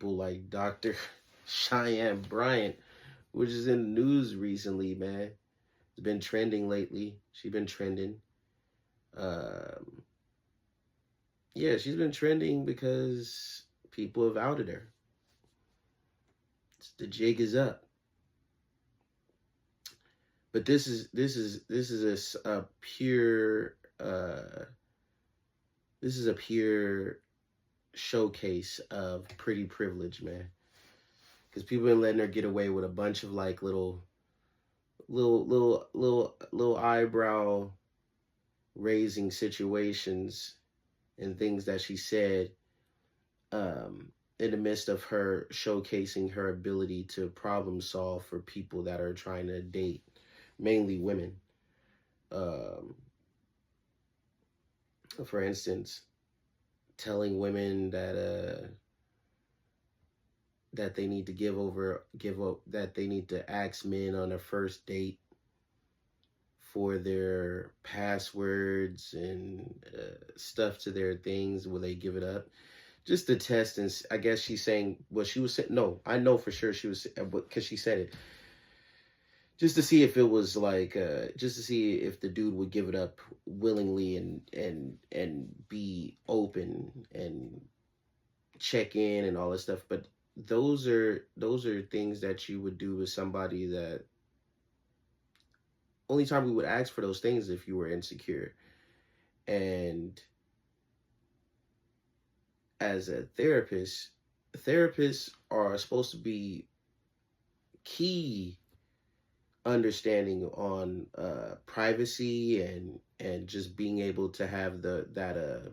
people like Dr. Cheyenne Bryant, which is in the news recently, man. It's been trending lately. She's been trending. Um, yeah, she's been trending because people have outed her. The jig is up. But this is a pure showcase of pretty privilege, man. Because people been letting her get away with a bunch of like little eyebrow raising situations and things that she said in the midst of her showcasing her ability to problem solve for people that are trying to date, mainly women. For instance, telling women that they need to give up, that they need to ask men on a first date for their passwords and stuff to their things. Will they give it up? Just to test, and I guess she's saying what she was saying. No, I know for sure she was, because she said it. Just to see if it was like, just to see if the dude would give it up willingly and be open and check in and all that stuff. But those are things that you would do with somebody that only time we would ask for those things if you were insecure. And as a therapist, therapists are supposed to be key understanding on privacy and just being able to have that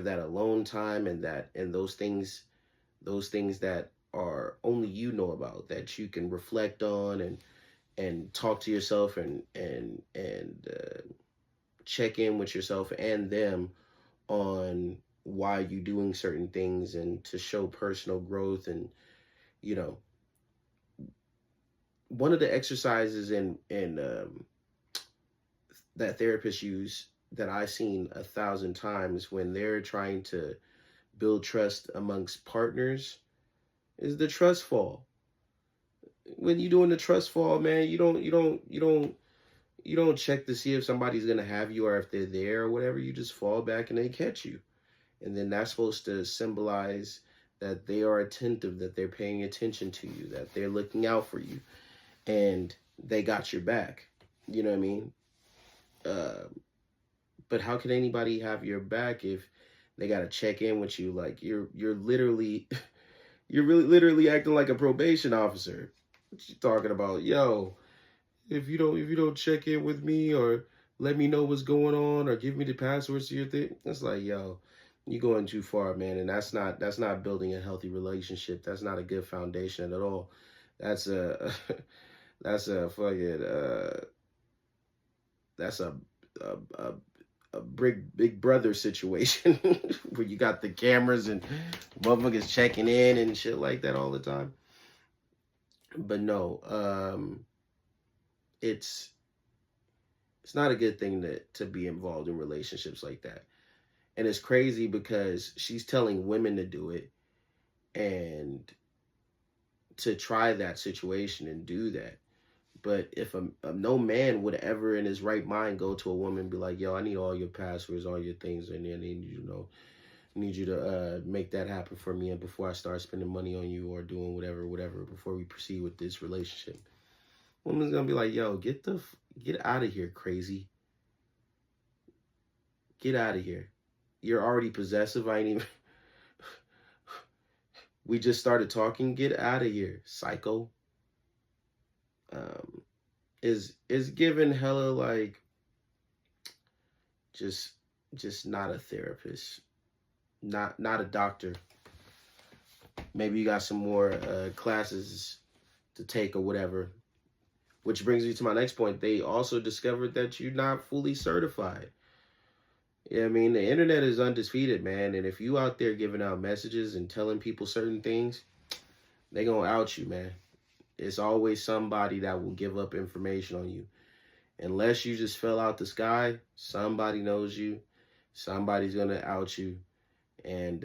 alone time, and those things that are only you know about, that you can reflect on and talk to yourself and check in with yourself and them on why you're doing certain things, and to show personal growth. And you know, one of the exercises in that therapists use that I've seen 1,000 times when they're trying to build trust amongst partners is the trust fall. When you're doing the trust fall, man, you don't check to see if somebody's gonna have you or if they're there or whatever. You just fall back and they catch you, and then that's supposed to symbolize that they are attentive, that they're paying attention to you, that they're looking out for you, and they got your back. You know what I mean? But how can anybody have your back if they gotta check in with you? Like you're literally you're really literally acting like a probation officer. What you talking about? Yo, if you don't check in with me or let me know what's going on or give me the passwords to your thing, it's like, yo, you're going too far, man. And that's not building a healthy relationship. That's not a good foundation at all. That's a that's a fucking that's a big brother situation where you got the cameras and motherfuckers checking in and shit like that all the time. But no, it's not a good thing to be involved in relationships like that. And it's crazy because she's telling women to do it and to try that situation and do that. But if no man would ever in his right mind go to a woman and be like, yo, I need all your passwords, all your things, and I need you to make that happen for me, and before I start spending money on you or doing whatever, before we proceed with this relationship. Woman's gonna be like, yo, get out of here, crazy. Get out of here. You're already possessive. I ain't even we just started talking. Get out of here, psycho. Is given hella like just not a therapist, not a doctor. Maybe you got some more classes to take or whatever. Which brings me to my next point. They also discovered that you're not fully certified. Yeah, I mean, the internet is undefeated, man. And if you out there giving out messages and telling people certain things, they gonna out you, man. It's always somebody that will give up information on you. Unless you just fell out the sky, somebody knows you. Somebody's going to out you. And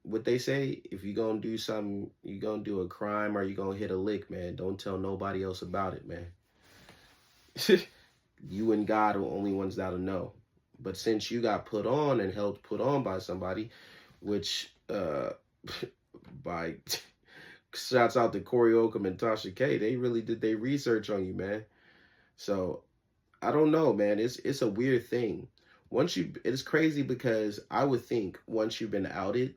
what they say, if you gonna do something, you gonna do a crime or you gonna hit a lick, man, don't tell nobody else about it, man. You and God are the only ones that'll know. But since you got put on and helped put on by somebody, which by shouts out to Corey Oakham and Tasha K, they really did their research on you, man. So I don't know, man. It's a weird thing. It's crazy because I would think once you've been outed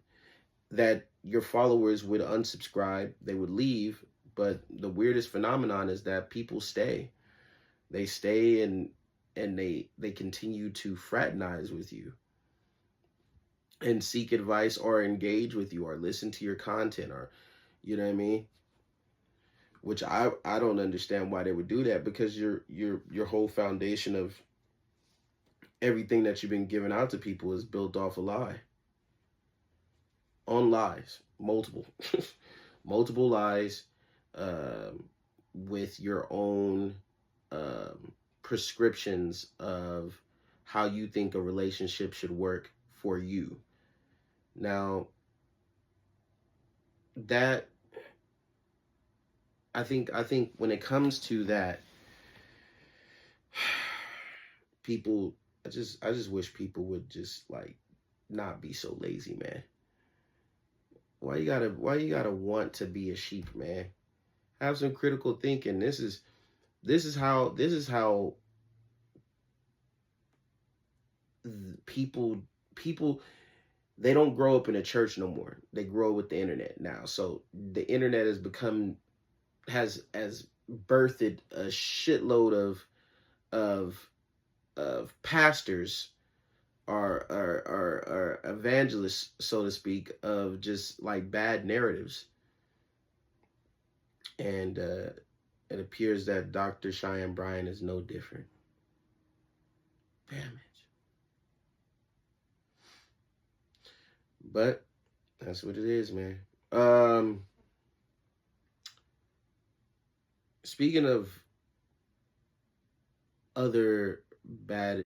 that your followers would unsubscribe, they would leave. But the weirdest phenomenon is that people stay. They stay and they continue to fraternize with you and seek advice or engage with you or listen to your content, or you know what I mean? Which I don't understand why they would do that, because your whole foundation of everything that you've been giving out to people is built off a lie. On lies, multiple multiple lies, with your own prescriptions of how you think a relationship should work for you. Now, that I think when it comes to that, people, I just wish people would just like not be so lazy, man. Why you gotta want to be a sheep, man? Have some critical thinking. This is how people they don't grow up in a church no more. They grow with the internet now. So the internet has birthed a shitload of pastors or evangelists, so to speak, of just like bad narratives. And it appears that Drcheyennebryant is no different. Damn it. But that's what it is, man. Speaking of other bad